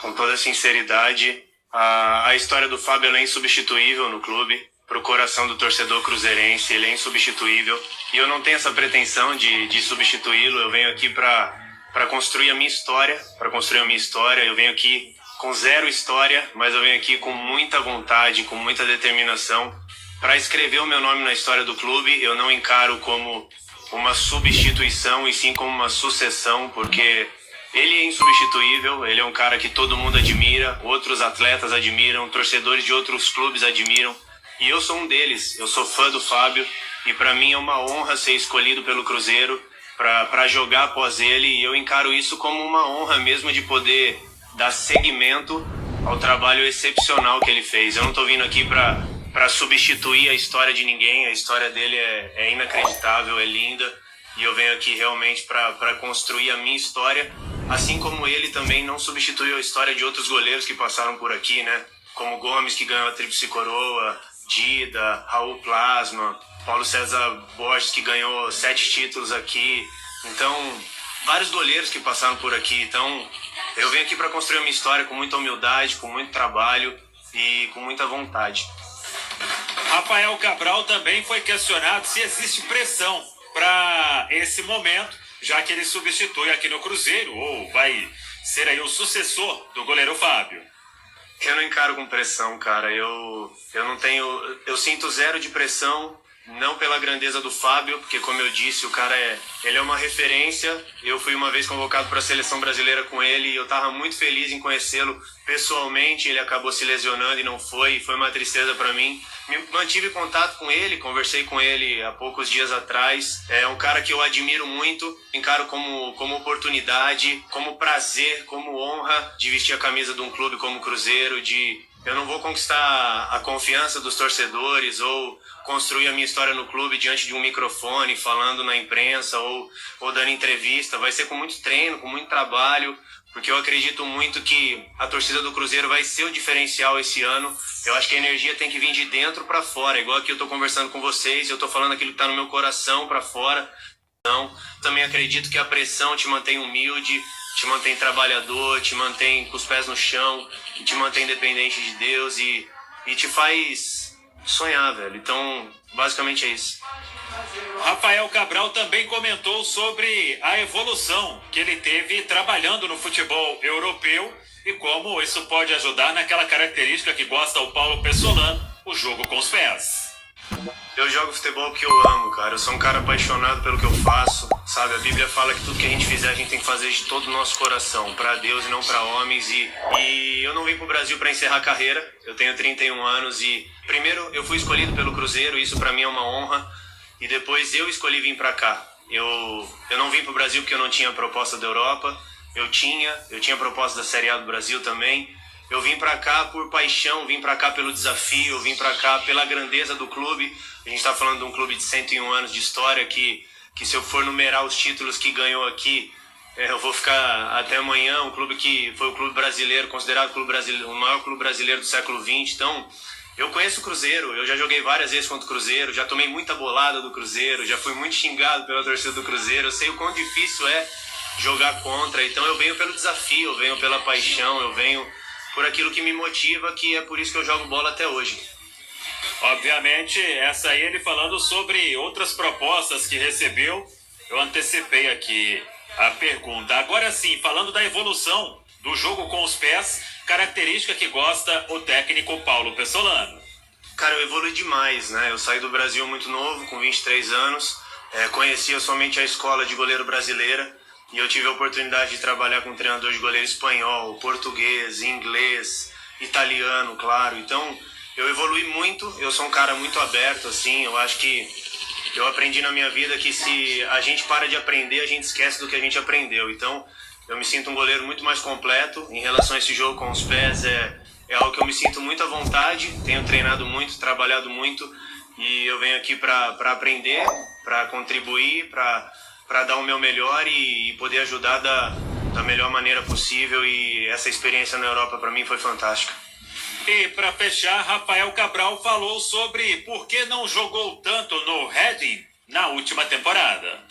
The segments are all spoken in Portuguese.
com toda sinceridade, a história do Fábio ela é insubstituível no clube. Pro coração do torcedor cruzeirense, ele é insubstituível. E eu não tenho essa pretensão de substituí-lo. Eu venho aqui para construir a minha história. Eu venho aqui com zero história, mas eu venho aqui com muita vontade, com muita determinação para escrever o meu nome na história do clube. Eu não encaro como uma substituição e sim como uma sucessão, porque ele é insubstituível, ele é um cara que todo mundo admira, outros atletas admiram, torcedores de outros clubes admiram, e eu sou um deles. Eu sou fã do Fábio e para mim é uma honra ser escolhido pelo Cruzeiro para jogar após ele, e eu encaro isso como uma honra mesmo de poder dar seguimento ao trabalho excepcional que ele fez. Eu não estou vindo aqui para substituir a história de ninguém. A história dele é inacreditável, é linda, e eu venho aqui realmente para construir a minha história, assim como ele também não substituiu a história de outros goleiros que passaram por aqui, né? Como Gomes, que ganhou a Tríplice Coroa, Dida, Raul Plasma, Paulo César Borges, que ganhou 7 títulos aqui. Então, vários goleiros que passaram por aqui. Então, eu venho aqui para construir a minha história com muita humildade, com muito trabalho e com muita vontade. Rafael Cabral também foi questionado se existe pressão para esse momento, já que ele substitui aqui no Cruzeiro, ou vai ser aí o sucessor do goleiro Fábio. Eu não encaro com pressão, cara. Eu sinto zero de pressão, não pela grandeza do Fábio, porque como eu disse, o cara ele é uma referência. Eu fui uma vez convocado para a seleção brasileira com ele e eu estava muito feliz em conhecê-lo pessoalmente. Ele acabou se lesionando e não foi uma tristeza para mim. Mantive contato com ele, conversei com ele há poucos dias atrás. É um cara que eu admiro muito, encaro como oportunidade, como prazer, como honra de vestir a camisa de um clube como o Cruzeiro. Eu não vou conquistar a confiança dos torcedores ou construir a minha história no clube diante de um microfone, falando na imprensa ou dando entrevista. Vai ser com muito treino, com muito trabalho, porque eu acredito muito que a torcida do Cruzeiro vai ser o diferencial esse ano. Eu acho que a energia tem que vir de dentro para fora, igual aqui eu estou conversando com vocês, eu estou falando aquilo que está no meu coração para fora. Então, também acredito que a pressão te mantém humilde, te mantém trabalhador, te mantém com os pés no chão, te mantém dependente de Deus e te faz sonhar, velho. Então, basicamente é isso. Rafael Cabral também comentou sobre a evolução que ele teve trabalhando no futebol europeu e como isso pode ajudar naquela característica que gosta o Paulo Pessolano, o jogo com os pés. Eu jogo futebol porque eu amo, cara. Eu sou um cara apaixonado pelo que eu faço, sabe? A Bíblia fala que tudo que a gente fizer, a gente tem que fazer de todo o nosso coração, para Deus e não para homens. E eu não vim pro Brasil para encerrar a carreira. Eu tenho 31 anos e, primeiro, eu fui escolhido pelo Cruzeiro, isso para mim é uma honra. E depois eu escolhi vir para cá. Eu não vim pro Brasil porque eu não tinha proposta da Europa. Eu tinha proposta da Série A do Brasil também. Eu vim para cá por paixão, vim para cá pelo desafio, eu vim para cá pela grandeza do clube. A gente está falando de um clube de 101 anos de história que se eu for numerar os títulos que ganhou aqui, eu vou ficar até amanhã. Um clube que foi o clube brasileiro, considerado o maior clube brasileiro do século XX. Então, eu conheço o Cruzeiro, eu já joguei várias vezes contra o Cruzeiro, já tomei muita bolada do Cruzeiro, já fui muito xingado pela torcida do Cruzeiro. Eu sei o quão difícil é jogar contra. Então eu venho pelo desafio, eu venho pela paixão, eu venho por aquilo que me motiva, que é por isso que eu jogo bola até hoje. Obviamente, essa aí ele falando sobre outras propostas que recebeu. Eu antecipei aqui a pergunta. Agora sim, falando da evolução do jogo com os pés, característica que gosta o técnico Paulo Pessolano. Cara, eu evolui demais, né? Eu saí do Brasil muito novo, com 23 anos. Conhecia somente a escola de goleiro brasileira. E eu tive a oportunidade de trabalhar com um treinador de goleiro espanhol, português, inglês, italiano, claro. Então, eu evolui muito, eu sou um cara muito aberto, assim. Eu acho que eu aprendi na minha vida que se a gente para de aprender, a gente esquece do que a gente aprendeu. Então, eu me sinto um goleiro muito mais completo. Em relação a esse jogo com os pés, é algo que eu me sinto muito à vontade. Tenho treinado muito, trabalhado muito. E eu venho aqui para aprender, para contribuir, para dar o meu melhor e poder ajudar da melhor maneira possível. E essa experiência na Europa para mim foi fantástica. E para fechar, Rafael Cabral falou sobre por que não jogou tanto no Reading na última temporada.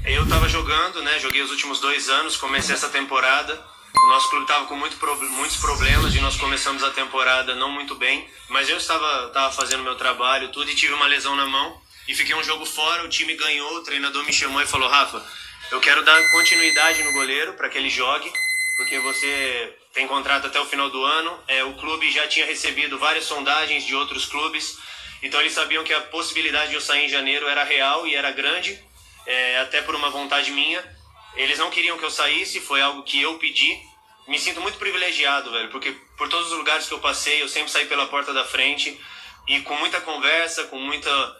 Eu estava jogando, né? Joguei os últimos 2 anos, comecei essa temporada O nosso clube estava com muitos problemas e nós começamos a temporada não muito bem, mas eu estava fazendo meu trabalho, tudo, e tive uma lesão na mão e fiquei um jogo fora. O time ganhou, o treinador me chamou e falou: Rafa, eu quero dar continuidade no goleiro para que ele jogue, porque você tem contrato até o final do ano. O clube já tinha recebido várias sondagens de outros clubes, então eles sabiam que a possibilidade de eu sair em janeiro era real e era grande, até por uma vontade minha. Eles não queriam que eu saísse, foi algo que eu pedi. Me sinto muito privilegiado, velho, porque por todos os lugares que eu passei, eu sempre saí pela porta da frente, e com muita conversa, com muita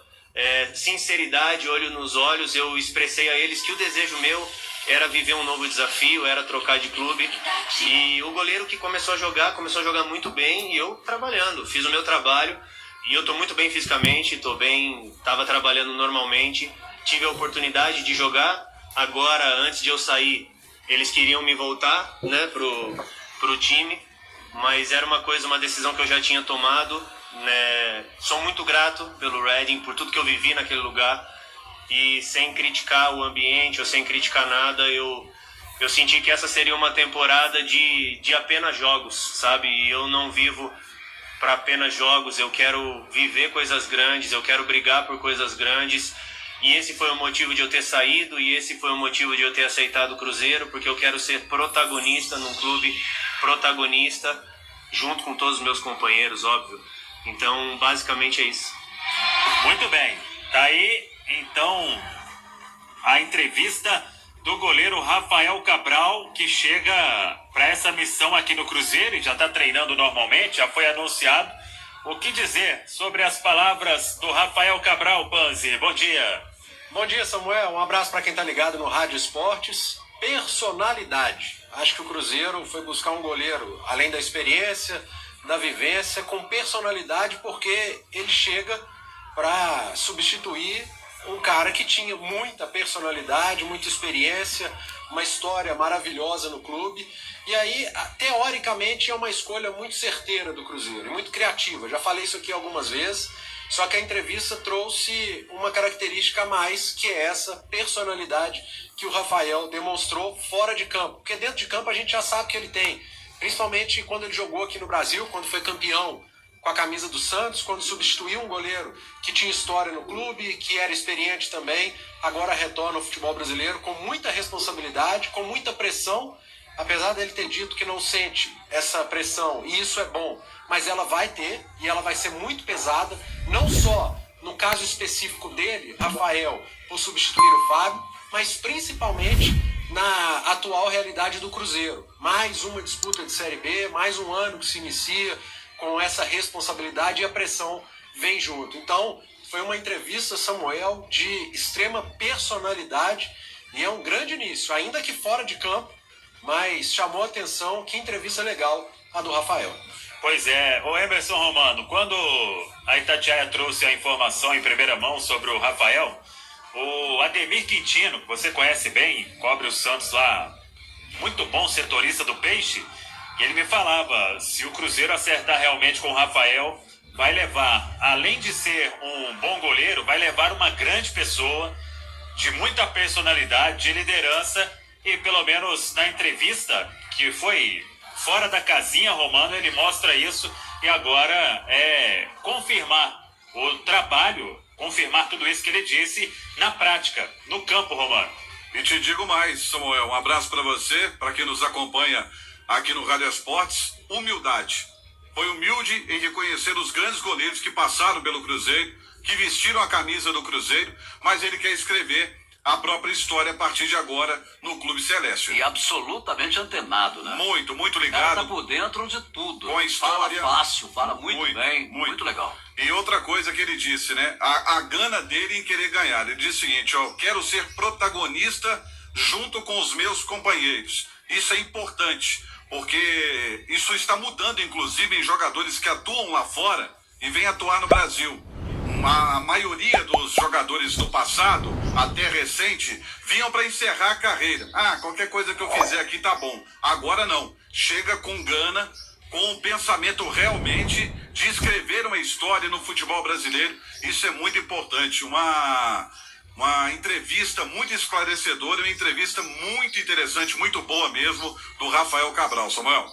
sinceridade, olho nos olhos, eu expressei a eles que o desejo meu era viver um novo desafio, era trocar de clube. E o goleiro que começou a jogar muito bem, e eu trabalhando, fiz o meu trabalho, e eu tô muito bem fisicamente, tô bem, tava trabalhando normalmente, tive a oportunidade de jogar. Agora, antes de eu sair, eles queriam me voltar, né, pro time, mas era uma decisão que eu já tinha tomado, né? Sou muito grato pelo Reading, por tudo que eu vivi naquele lugar, e sem criticar o ambiente ou sem criticar nada, eu senti que essa seria uma temporada de apenas jogos, sabe? E eu não vivo para apenas jogos, eu quero viver coisas grandes, eu quero brigar por coisas grandes. E esse foi o motivo de eu ter saído, e esse foi o motivo de eu ter aceitado o Cruzeiro, porque eu quero ser protagonista num clube, protagonista junto com todos os meus companheiros, óbvio. Então, basicamente é isso. Muito bem. Tá aí, então, a entrevista do goleiro Rafael Cabral, que chega para essa missão aqui no Cruzeiro e já está treinando normalmente, já foi anunciado. O que dizer sobre as palavras do Rafael Cabral, Panzi? Bom dia. Bom dia, Samuel. Um abraço para quem está ligado no Rádio Esportes. Personalidade. Acho que o Cruzeiro foi buscar um goleiro, além da experiência, da vivência, com personalidade, porque ele chega para substituir um cara que tinha muita personalidade, muita experiência, uma história maravilhosa no clube. E aí, teoricamente, é uma escolha muito certeira do Cruzeiro, e muito criativa. Já falei isso aqui algumas vezes, só que a entrevista trouxe uma característica a mais, que é essa personalidade que o Rafael demonstrou fora de campo. Porque dentro de campo a gente já sabe que ele tem, principalmente quando ele jogou aqui no Brasil, quando foi campeão com a camisa do Santos, quando substituiu um goleiro que tinha história no clube, que era experiente também, agora retorna ao futebol brasileiro com muita responsabilidade, com muita pressão, apesar dele ter dito que não sente essa pressão, e isso é bom, mas ela vai ter, e ela vai ser muito pesada, não só no caso específico dele, Rafael, por substituir o Fábio, mas principalmente na atual realidade do Cruzeiro. Mais uma disputa de Série B, mais um ano que se inicia com essa responsabilidade, e a pressão vem junto. Então, foi uma entrevista, Samuel, de extrema personalidade, e é um grande início, ainda que fora de campo, mas chamou a atenção. Que entrevista legal a do Rafael. Pois é, o Emerson Romano, quando a Itatiaia trouxe a informação em primeira mão sobre o Rafael, o Ademir Quintino, que você conhece bem, cobre o Santos lá, muito bom setorista do Peixe, e ele me falava, se o Cruzeiro acertar realmente com o Rafael, vai levar, além de ser um bom goleiro, vai levar uma grande pessoa, de muita personalidade, de liderança, e pelo menos na entrevista, que foi fora da casinha, Romano, ele mostra isso, e agora é confirmar o trabalho, confirmar tudo isso que ele disse na prática, no campo, Romano. E te digo mais, Samuel, um abraço para você, para quem nos acompanha aqui no Rádio Esportes. Humildade. Foi humilde em reconhecer os grandes goleiros que passaram pelo Cruzeiro, que vestiram a camisa do Cruzeiro, mas ele quer escrever a própria história a partir de agora no Clube Celeste. E absolutamente antenado, né? Muito, muito O cara ligado. tá por dentro de tudo. Com a história. Fala fácil, fala muito bem, muito legal. E outra coisa que ele disse, né? A gana dele em querer ganhar. Ele disse o seguinte, ó, quero ser protagonista junto com os meus companheiros. Isso é importante, porque isso está mudando, inclusive, em jogadores que atuam lá fora e vêm atuar no Brasil. A maioria dos jogadores do passado, até recente, vinham para encerrar a carreira. Qualquer coisa que eu fizer aqui tá bom. Agora não. Chega com gana, com o pensamento realmente de escrever uma história no futebol brasileiro. Isso é muito importante. Uma entrevista muito esclarecedora, uma entrevista muito interessante, muito boa mesmo, do Rafael Cabral. Samuel.